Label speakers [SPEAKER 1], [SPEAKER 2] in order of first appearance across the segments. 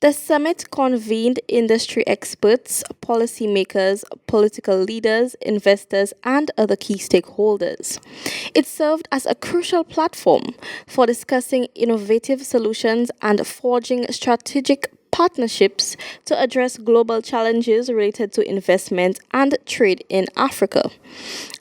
[SPEAKER 1] The summit convened industry experts, policymakers, political leaders, investors, and other key stakeholders. It served as a crucial platform for discussing innovative solutions and forging strategic partnerships to address global challenges related to investment and trade in Africa.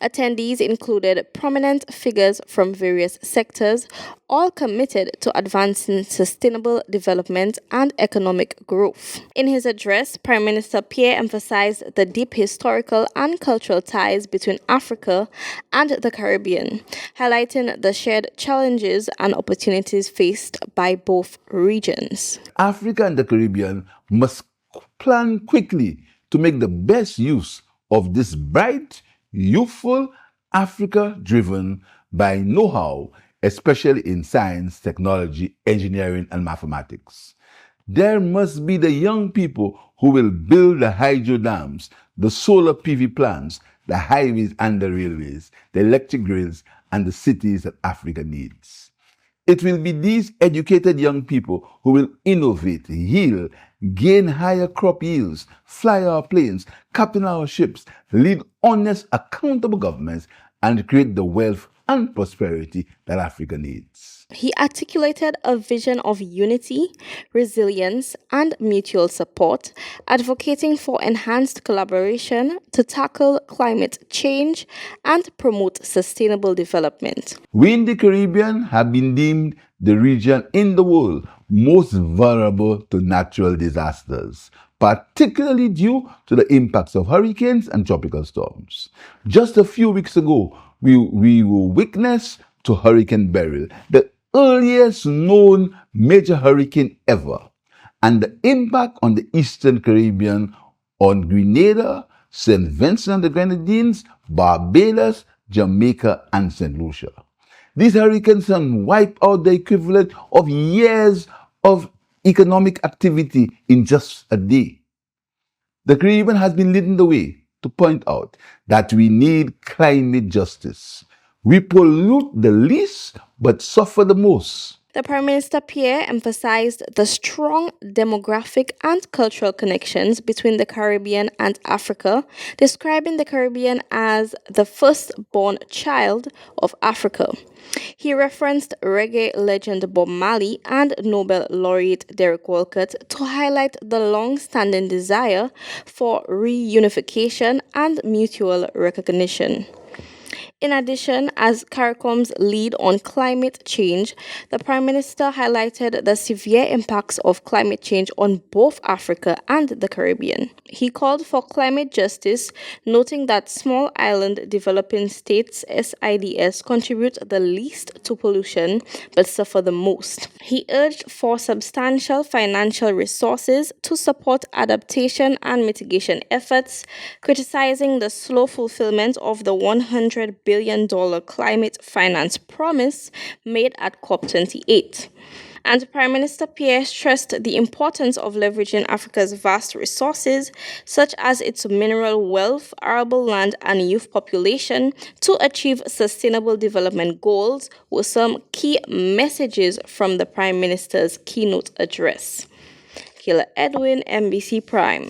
[SPEAKER 1] Attendees included prominent figures from various sectors, all committed to advancing sustainable development and economic growth. In his address, Prime Minister Pierre emphasized the deep historical and cultural ties between Africa and the Caribbean, highlighting the shared challenges and opportunities faced by both regions.
[SPEAKER 2] Africa and the Caribbean must plan quickly to make the best use of this bright, youthful Africa driven by know-how, especially in science, technology, engineering, and mathematics. There must be the young people who will build the hydro dams, the solar PV plants, the highways and the railways, the electric grids, and the cities that Africa needs. It will be these educated young people who will innovate, heal, gain higher crop yields, fly our planes, captain our ships, lead honest, accountable governments, and create the wealth and prosperity that Africa needs.
[SPEAKER 1] He articulated a vision of unity, resilience, and mutual support, advocating for enhanced collaboration to tackle climate change and promote sustainable development.
[SPEAKER 2] We in the Caribbean have been deemed the region in the world most vulnerable to natural disasters, particularly due to the impacts of hurricanes and tropical storms. Just a few weeks ago, we were witness to Hurricane Beryl, the earliest known major hurricane ever, and the impact on the Eastern Caribbean on Grenada, St. Vincent and the Grenadines, Barbados, Jamaica, and St. Lucia. These hurricanes can wipe out the equivalent of years of economic activity in just a day. The Caribbean has been leading the way to point out that we need climate justice. We pollute the least but suffer the most.
[SPEAKER 1] The Prime Minister Pierre emphasized the strong demographic and cultural connections between the Caribbean and Africa, describing the Caribbean as the firstborn child of Africa. He referenced reggae legend Bob Marley and Nobel laureate Derek Walcott to highlight the long-standing desire for reunification and mutual recognition. In addition, as CARICOM's lead on climate change, the Prime Minister highlighted the severe impacts of climate change on both Africa and the Caribbean. He called for climate justice, noting that small island developing states SIDS contribute the least to pollution but suffer the most. He urged for substantial financial resources to support adaptation and mitigation efforts, criticizing the slow fulfillment of the $100 billion climate finance promise made at COP28. And Prime Minister Pierre stressed the importance of leveraging Africa's vast resources, such as its mineral wealth, arable land, and youth population, to achieve sustainable development goals, with some key messages from the Prime Minister's keynote address. Kayla Edwin, MBC Prime.